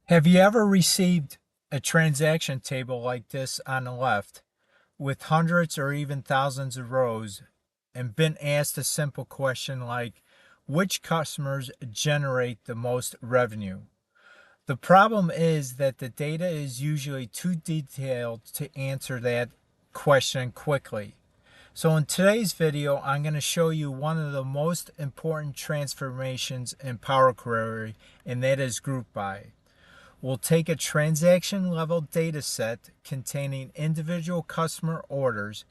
Have you ever received a transaction table like this on the left with hundreds or even thousands of rows and been asked a simple question like, which customers generate the most revenue? The problem is that the data is usually too detailed to answer that question quickly. So in today's video, I'm going to show you one of the most important transformations in Power Query, and that is group by. We'll take a transaction level data set containing individual customer orders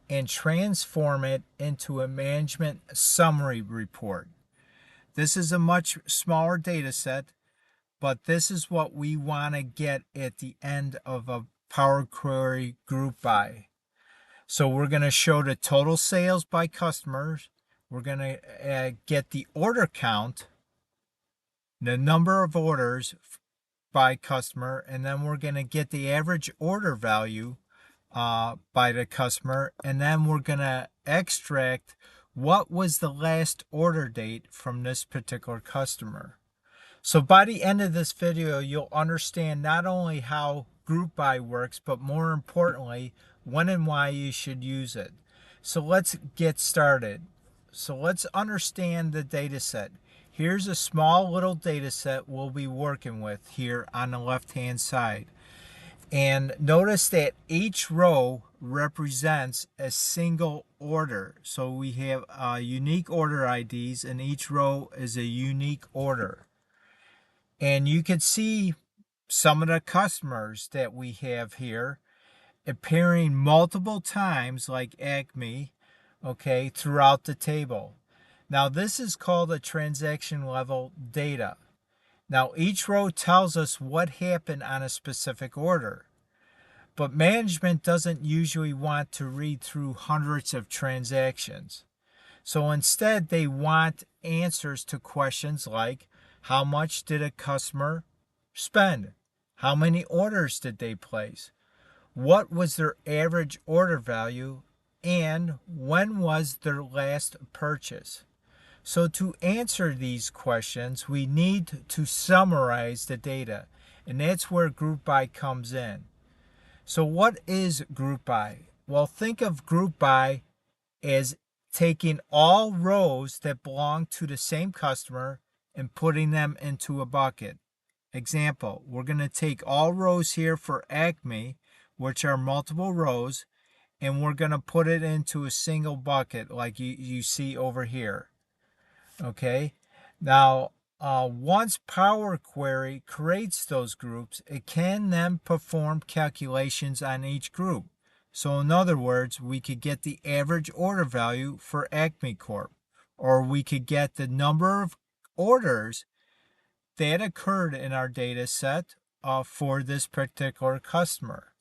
and transform it into a management summary report. This is a much smaller data set, but this is what we want to get at the end of a Power Query group by. So we're going to show the total sales by customers. We're going to get the order count, the number of orders by customer, and then we're going to get the average order value by the customer, and then we're going to extract what was the last order date from this particular customer. So by the end of this video, you'll understand not only how group by works, but more importantly, when and why you should use it. So let's get started. So let's understand the data set. Here's a small little data set we'll be working with here on the left hand side. And notice that each row represents a single order. So we have unique order IDs, and each row is a unique order. And you can see some of the customers that we have here appearing multiple times, like Acme, okay, throughout the table. Now this is called a transaction level data. Now each row tells us what happened on a specific order. But management doesn't usually want to read through hundreds of transactions. So instead they want answers to questions like, how much did a customer spend? How many orders did they place? What was their average order value? And when was their last purchase? So to answer these questions, we need to summarize the data, and that's where group by comes in. So what is group by? Well, think of group by as taking all rows that belong to the same customer and putting them into a bucket. Example, we're going to take all rows here for Acme, which are multiple rows, and we're going to put it into a single bucket like you see over here. Okay, now once Power Query creates those groups, it can then perform calculations on each group. So in other words, we could get the average order value for Acme Corp, or we could get the number of orders that occurred in our data set for this particular customer.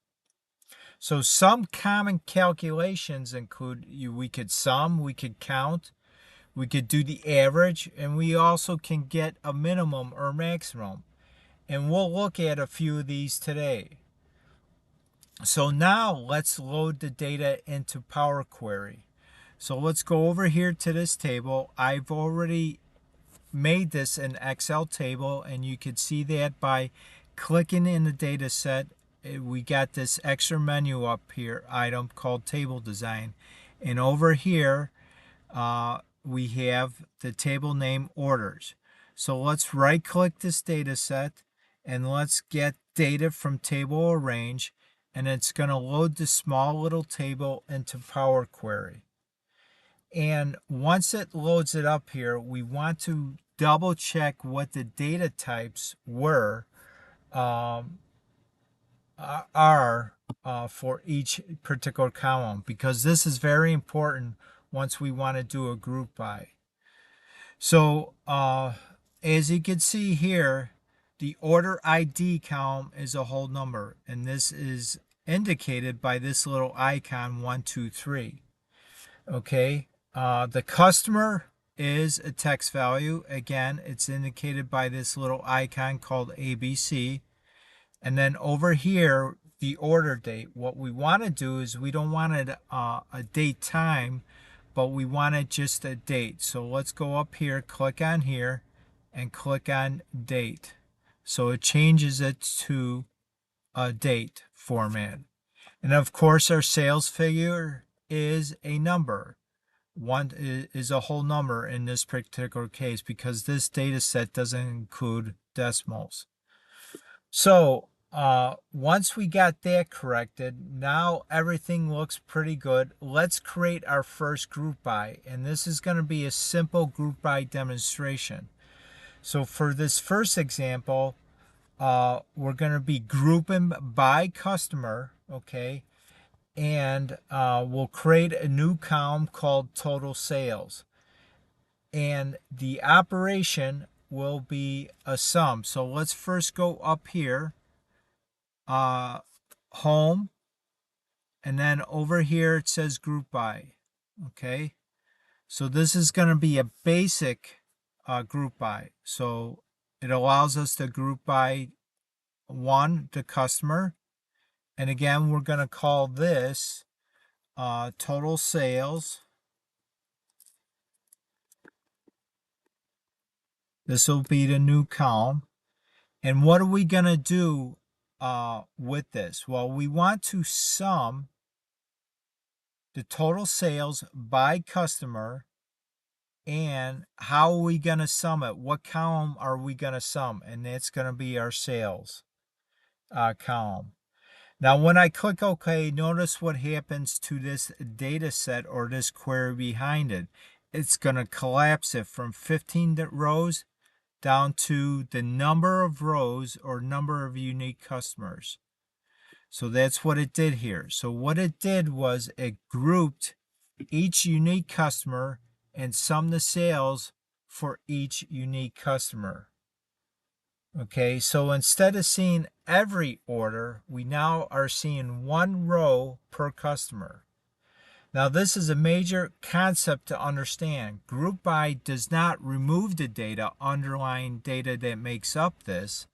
So some common calculations include we could sum, we could count, we could do the average, and we also can get a minimum or maximum. And we'll look at a few of these today. So now let's load the data into Power Query. So let's go over here to this table. I've already made this an Excel table, and you can see that by clicking in the data set. We got this extra menu up here item called Table Design. And over here, we have the table name orders. So let's right click this data set and let's get data from table arrange, and it's going to load the small little table into Power Query. And once it loads it up here, we want to double check what the data types are for each particular column, because this is very important once we want to do a group by. So as you can see here, the order ID column is a whole number, and this is indicated by this little icon 1, 2, 3. Okay, the customer is a text value. Again, it's indicated by this little icon called ABC. And then over here, the order date. What we want to do is we don't want it a date time, but we want it just a date. So let's go up here, click on here, and click on date. So it changes it to a date format. And of course, our sales figure is a number. One is a whole number in this particular case because this data set doesn't include decimals. So once we got that corrected, now everything looks pretty good. Let's create our first group by, and this is going to be a simple group by demonstration. So for this first example, we're going to be grouping by customer, okay? And we'll create a new column called total sales. And the operation will be a sum. So let's first go up here, home, and then over here it says group by, okay? So this is going to be a basic group by. So it allows us to group by one, the customer. And again, we're going to call this total sales. This will be the new column. And what are we going to do with this? Well, we want to sum the total sales by customer. And how are we going to sum it? What column are we going to sum? And that's going to be our sales column. Now, when I click OK, notice what happens to this data set or this query behind it. It's going to collapse it from 15 rows down to the number of rows or number of unique customers. So that's what it did here. So what it did was it grouped each unique customer and summed the sales for each unique customer. Okay, so instead of seeing every order, we now are seeing one row per customer. Now, this is a major concept to understand. Group by does not remove the data, underlying data that makes up this,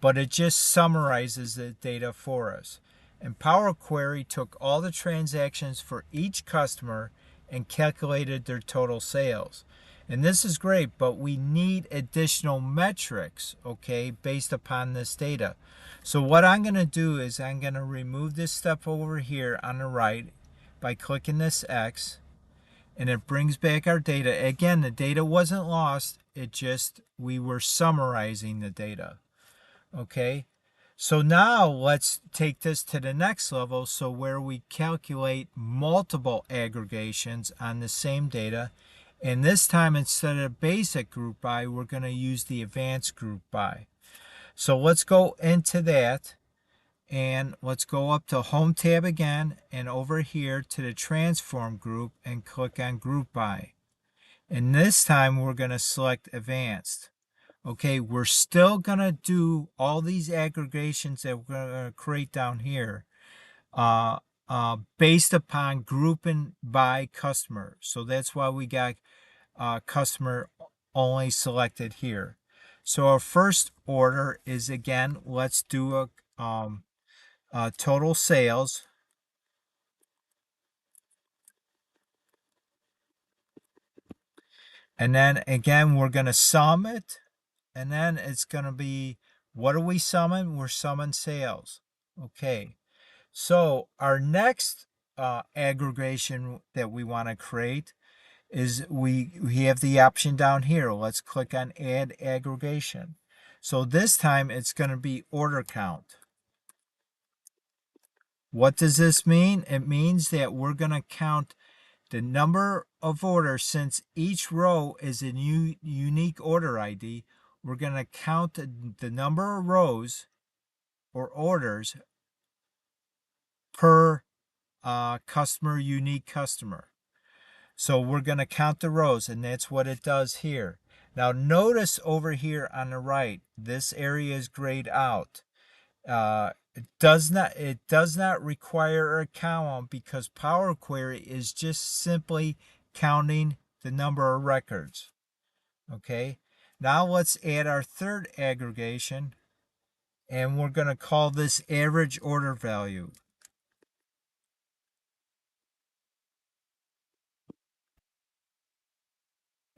but it just summarizes the data for us. And Power Query took all the transactions for each customer and calculated their total sales. And this is great, but we need additional metrics, okay, based upon this data. So what I'm going to do is I'm going to remove this step over here on the right by clicking this X, and it brings back our data. Again, the data wasn't lost, we were summarizing the data. Okay, so now let's take this to the next level. So where we calculate multiple aggregations on the same data, and this time instead of basic group by, we're going to use the advanced group by. So let's go into that, and let's go up to Home tab again, and over here to the Transform group and click on Group By. And this time we're going to select Advanced. Okay, we're still going to do all these aggregations that we're going to create down here based upon grouping by customer. So that's why we got customer only selected here. So our first order is, again, let's do a total sales. And then again, we're going to sum it. And then it's going to be, what are we summing? We're summing sales. Okay. So our next aggregation that we want to create is we have the option down here. Let's click on Add Aggregation. So this time it's going to be order count. What does this mean? It means that we're going to count the number of orders. Since each row is a new unique order ID, we're going to count the number of rows or orders per customer, unique customer. So we're going to count the rows, and that's what it does here. Now notice over here on the right, this area is grayed out. It does not require a column because Power Query is just simply counting the number of records. Okay, now let's add our third aggregation, and we're going to call this average order value.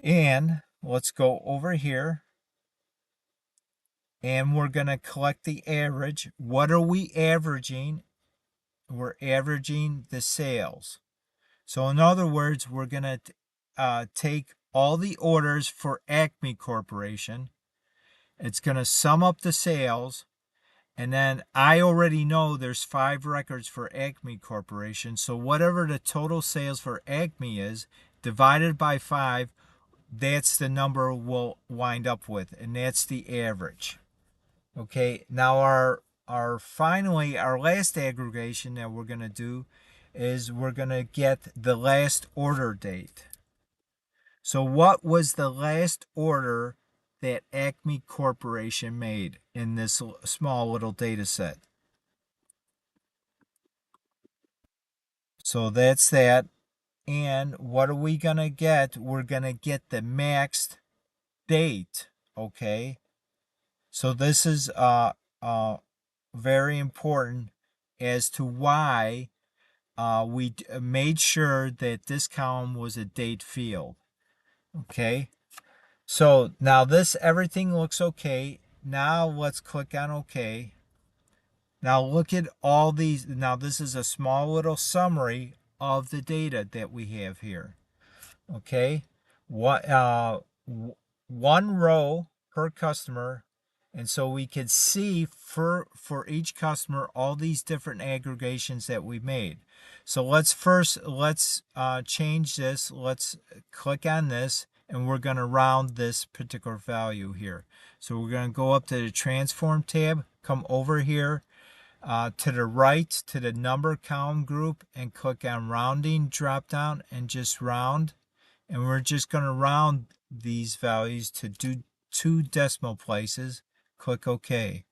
And let's go over here and we're going to collect the average. What are we averaging? We're averaging the sales. So in other words, we're going to take all the orders for Acme Corporation. It's going to sum up the sales. And then I already know there's 5 records for Acme Corporation. So whatever the total sales for Acme is, divided by 5, that's the number we'll wind up with. And that's the average. Okay, now our finally our last aggregation that we're going to do is we're going to get the last order date. So what was the last order that Acme Corporation made in this small little data set? So that's that. And what are we going to get? We're going to get the maxed date, okay? So this is very important as to why we made sure that this column was a date field. Okay, so now everything looks okay. Now let's click on OK. Now look at all these. Now this is a small little summary of the data that we have here. Okay, what one row per customer, and so we could see for each customer all these different aggregations that we made. So let's change this. Let's click on this, and we're going to round this particular value here. So we're going to go up to the transform tab, come over here to the right to the number column group, and click on rounding drop down and just round. And we're just going to round these values to do 2 decimal places. Click OK.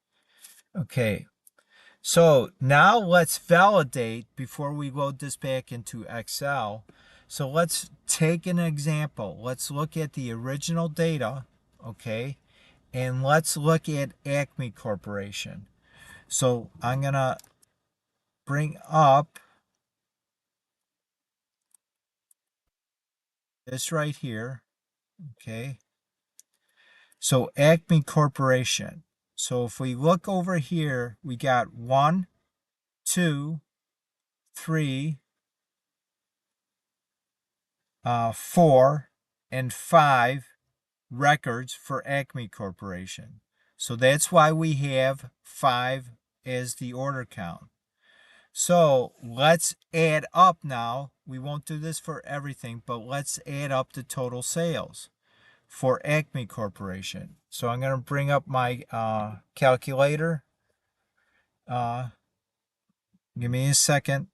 Okay, so now let's validate before we load this back into Excel. So let's take an example. Let's look at the original data, okay, and let's look at Acme Corporation. So I'm going to bring up this right here, okay. So Acme Corporation. So if we look over here, we got 1, 2, 3, 4, and 5 records for Acme Corporation. So that's why we have 5 as the order count. So let's add up now. We won't do this for everything, but let's add up the total sales for Acme Corporation. So I'm going to bring up my calculator. Give me a second.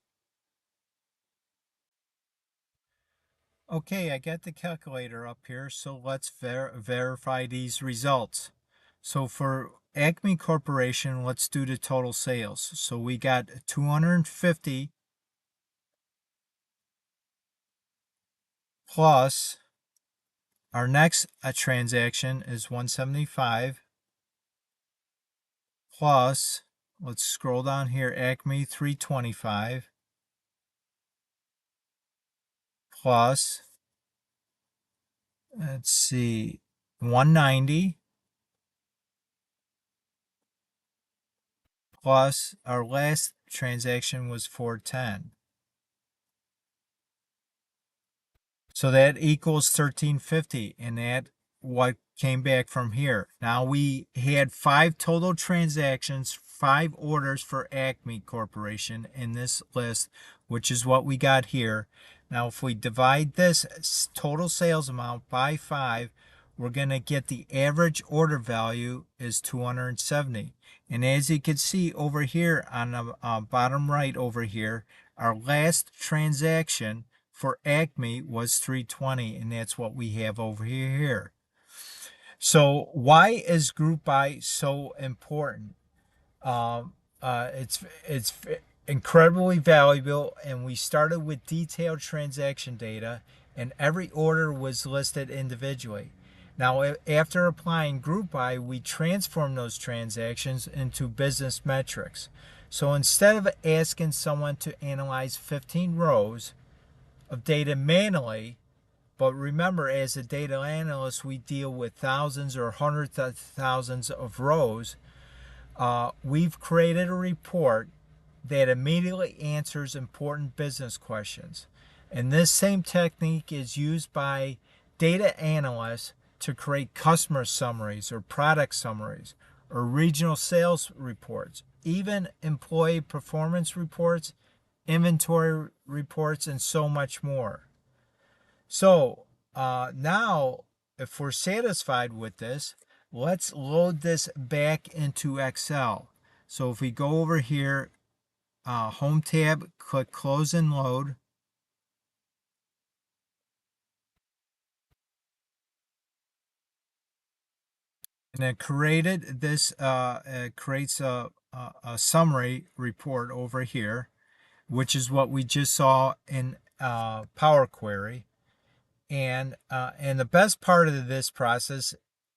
Okay, I got the calculator up here, so let's verify these results. So for Acme Corporation, let's do the total sales. So we got 250 plus our next transaction is 175 plus, let's scroll down here, Acme 325 plus, let's see, 190 plus our last transaction was 410. So that equals 1350, and that what came back from here. Now we had 5 total transactions, 5 orders for Acme Corporation in this list, which is what we got here. Now if we divide this total sales amount by 5, we're going to get the average order value is 270. And as you can see over here on the bottom right over here, our last transaction for Acme was 320, and that's what we have over here. So why is group by so important? It's incredibly valuable, and we started with detailed transaction data, and every order was listed individually. Now, after applying group by, we transform those transactions into business metrics. So instead of asking someone to analyze 15 rows of data manually, But remember, as a data analyst, we deal with thousands or hundreds of thousands of rows. We've created a report that immediately answers important business questions. And this same technique is used by data analysts to create customer summaries or product summaries or regional sales reports, even employee performance reports, inventory reports, and so much more. So now, if we're satisfied with this, let's load this back into Excel. So if we go over here, Home tab, click Close and Load. And it created this, it creates a summary report over here, which is what we just saw in Power Query. And the best part of this process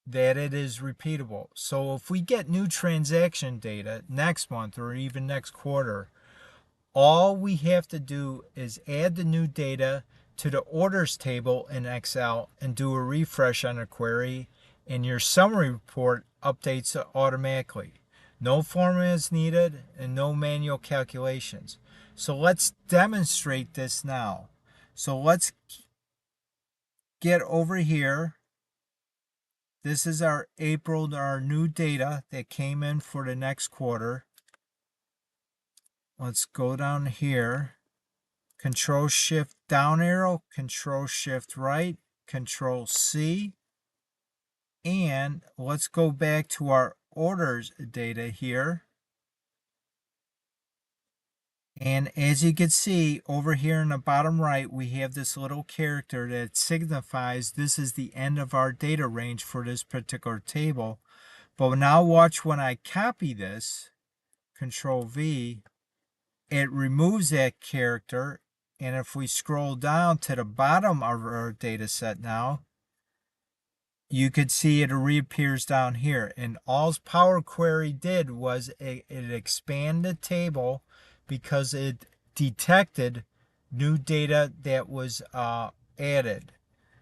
that it is repeatable. So if we get new transaction data next month or even next quarter, all we have to do is add the new data to the orders table in Excel and do a refresh on a query, and your summary report updates automatically. No formula is needed and no manual calculations. So let's demonstrate this now. So let's get over here. This is our new data that came in for the next quarter. Let's go down here. Control Shift down arrow, Control Shift right, Control C. And let's go back to our orders data here. And as you can see over here in the bottom right, we have this little character that signifies this is the end of our data range for this particular table. But now watch when I copy this, Control V, it removes that character. And if we scroll down to the bottom of our data set now, you could see it reappears down here. And all Power Query did was it expanded the table because it detected new data that was added.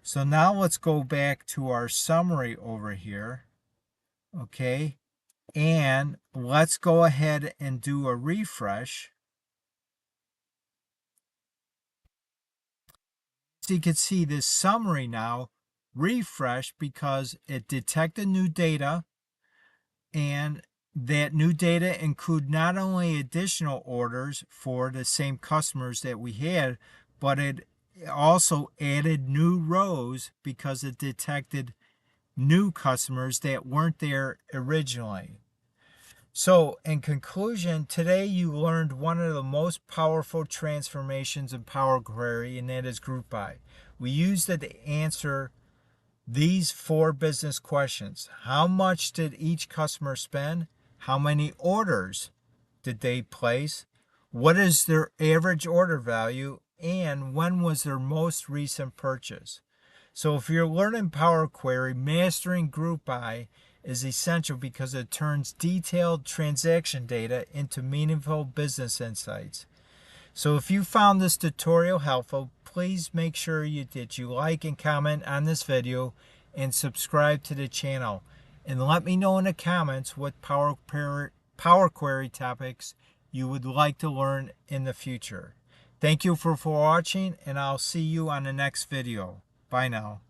So now let's go back to our summary over here. Okay. And let's go ahead and do a refresh. So you can see this summary now refresh because it detected new data, and that new data include not only additional orders for the same customers that we had, but it also added new rows because it detected new customers that weren't there originally. So, in conclusion, today you learned one of the most powerful transformations in Power Query, and that is Group By. We used it to answer these 4 business questions. How much did each customer spend? How many orders did they place? What is their average order value? And when was their most recent purchase? So if you're learning Power Query, mastering Group By is essential because it turns detailed transaction data into meaningful business insights. So if you found this tutorial helpful, please make sure that you like and comment on this video and subscribe to the channel. And let me know in the comments what Power Query topics you would like to learn in the future. Thank you for watching, and I'll see you on the next video. Bye now.